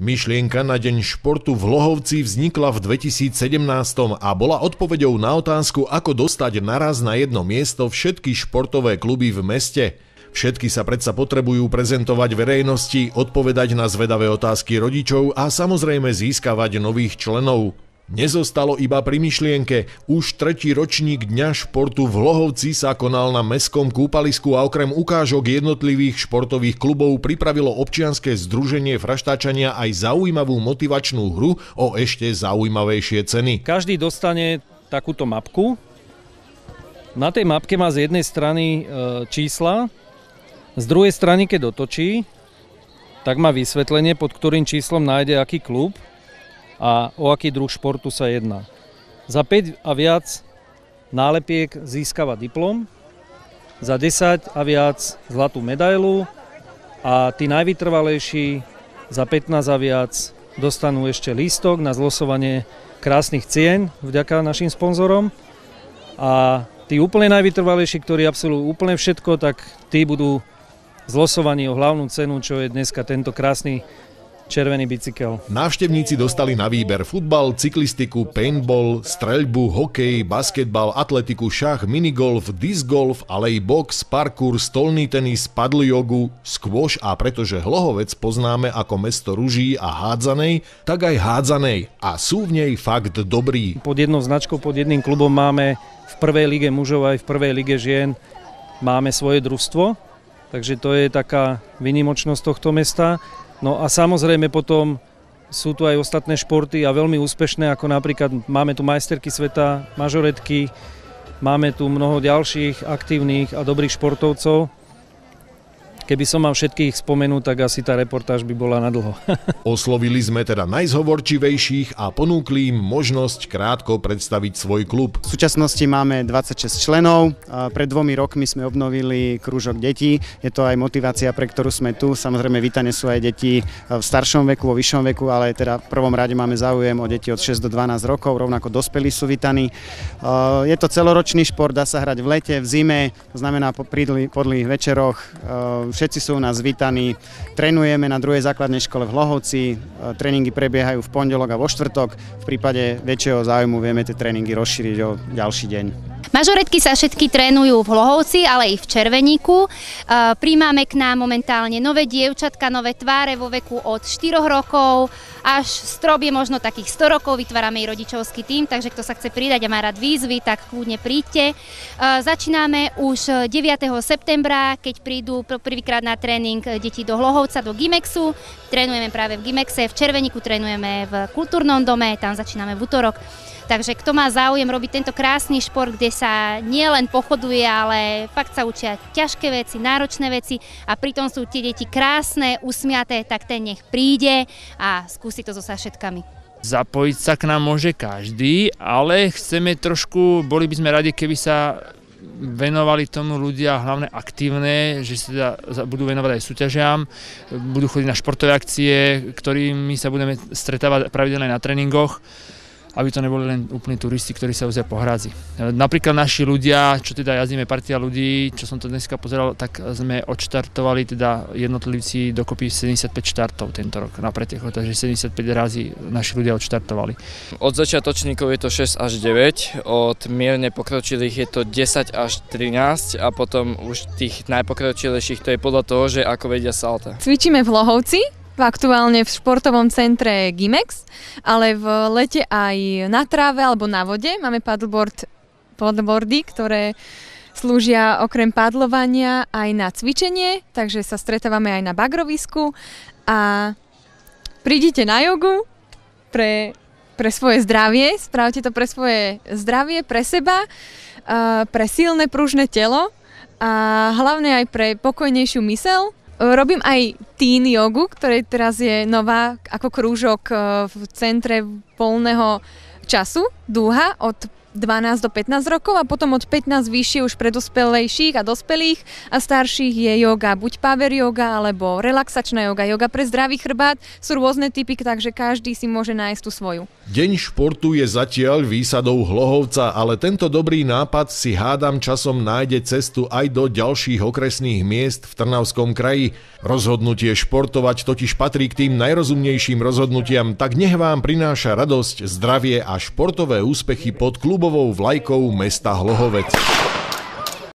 Myšlienka na deň športu v Hlohovci vznikla v 2017 a bola odpoveďou na otázku, ako dostať naraz na jedno miesto všetky športové kluby v meste. Všetky sa predsa potrebujú prezentovať verejnosti, odpovedať na zvedavé otázky rodičov a samozrejme získavať nových členov. Nezostalo iba pri myšlienke. Už tretí ročník Dňa športu v Hlohovci sa konal na mestskom kúpalisku a okrem ukážok jednotlivých športových klubov pripravilo občianske združenie Fraštáčania aj zaujímavú motivačnú hru o ešte zaujímavejšie ceny. Každý dostane takúto mapku. Na tej mapke má z jednej strany čísla, z druhej strany, keď otočí, tak má vysvetlenie, pod ktorým číslom nájde aký klub a o aký druh športu sa jedná. Za 5 a viac nálepiek získava diplom, za 10 a viac zlatú medailu a tí najvytrvalejší za 15 a viac dostanú ešte lístok na zlosovanie krásnych cien vďaka našim sponzorom a tí úplne najvytrvalejší, ktorí absolvujú úplne všetko, tak tí budú zlosovaní o hlavnú cenu, čo je dneska tento krásny červený bicykel. Návštevníci dostali na výber futbal, cyklistiku, paintball, streľbu, hokej, basketbal, atletiku, šach, minigolf, disc golf, ale i box, parkour, stolný tenis, padl jogu, squash a pretože Hlohovec poznáme ako mesto ruží a hádzanej, tak aj hádzanej a sú v nej fakt dobrí. Pod jednou značkou, pod jedným klubom máme v prvej lige mužov aj v prvej lige žien máme svoje družstvo, takže to je taká výnimočnosť tohto mesta. No a samozrejme potom sú tu aj ostatné športy a veľmi úspešné, ako napríklad máme tu majsterky sveta, mažoretky, máme tu mnoho ďalších aktívnych a dobrých športovcov. Keby som mal všetkých spomenúť, tak asi tá reportáž by bola nadlho. Oslovili sme teda najzhovorčivejších a ponúkli im možnosť krátko predstaviť svoj klub. V súčasnosti máme 26 členov. Pred 2 rokmi sme obnovili krúžok detí. Je to aj motivácia, pre ktorú sme tu. Samozrejme, vítané sú aj deti v staršom veku, vo vyššom veku, ale teda v prvom rade máme záujem o deti od 6 do 12 rokov, rovnako dospelí sú vítaní. Je to celoročný šport, dá sa hrať v lete, v zime, to znamená pri podlých večeroch. Všetci sú u nás vítaní. Trénujeme na 2. základnej škole v Hlohovci. Tréningy prebiehajú v pondelok a vo štvrtok. V prípade väčšieho záujmu vieme tie tréningy rozšíriť o ďalší deň. Mažoretky sa všetky trénujú v Hlohovci, ale i v Červeníku. Príjmame k nám momentálne nové dievčatka, nové tváre vo veku od 4 rokov až strop je možno takých 100 rokov. Vytvárame i rodičovský tím, takže kto sa chce pridať a má rád výzvy, tak kľudne príďte. Začíname už 9. septembra, keď prídu prvýkrát na tréning deti do Hlohovca, do Gimexu. Trénujeme práve v Gimexe, v Červeníku trénujeme v Kultúrnom dome, tam začíname v utorok. Takže kto má záujem robiť tento krásny šport, kde sa nielen pochoduje, ale fakt sa učia ťažké veci, náročné veci a pritom sú tie deti krásne, usmiaté, tak ten nech príde a skúsi to so sašetkami. Zapojiť sa k nám môže každý, ale chceme trošku, boli by sme radi, keby sa venovali tomu ľudia hlavne aktívne, že sa budú venovať aj súťažiam, budú chodiť na športové akcie, ktorými sa budeme stretávať pravidelne na tréningoch, aby to neboli len úplní turisti, ktorí sa vozia po hrádzi. Napríklad naši ľudia, čo teda jazdíme partia ľudí, čo som to dneska pozeral, tak sme odštartovali teda jednotlivci dokopy 75 štartov tento rok na pretekoch, takže 75 razy naši ľudia odštartovali. Od začiatočníkov je to 6 až 9, od mierne pokročilých je to 10 až 13 a potom už tých najpokročilejších to je podľa toho, že ako vedia salta. Cvičíme v Hlohovci. Aktuálne v športovom centre Gimex, ale v lete aj na tráve alebo na vode. Máme paddleboardy, ktoré slúžia okrem paddlovania aj na cvičenie, takže sa stretávame aj na bagrovisku a prídite na jogu pre svoje zdravie, spravte to pre svoje zdravie, pre seba, pre silné pružné telo a hlavne aj pre pokojnejšiu myseľ. Robím aj teen jogu, ktorá teraz je nová ako krúžok v centre voľného času, Dúha, od 12 do 15 rokov a potom od 15 vyššie už pre dospelejších a dospelých a starších je joga, buď power yoga alebo relaxačná joga, joga pre zdravý chrbát. Sú rôzne typy, takže každý si môže nájsť tú svoju. Deň športu je zatiaľ výsadou Hlohovca, ale tento dobrý nápad si hádam časom nájde cestu aj do ďalších okresných miest v Trnavskom kraji. Rozhodnutie športovať totiž patrí k tým najrozumnejším rozhodnutiam, tak nech vám prináša radosť, zdravie a športové úspechy pod klubovou vlajkou mesta Hlohovec.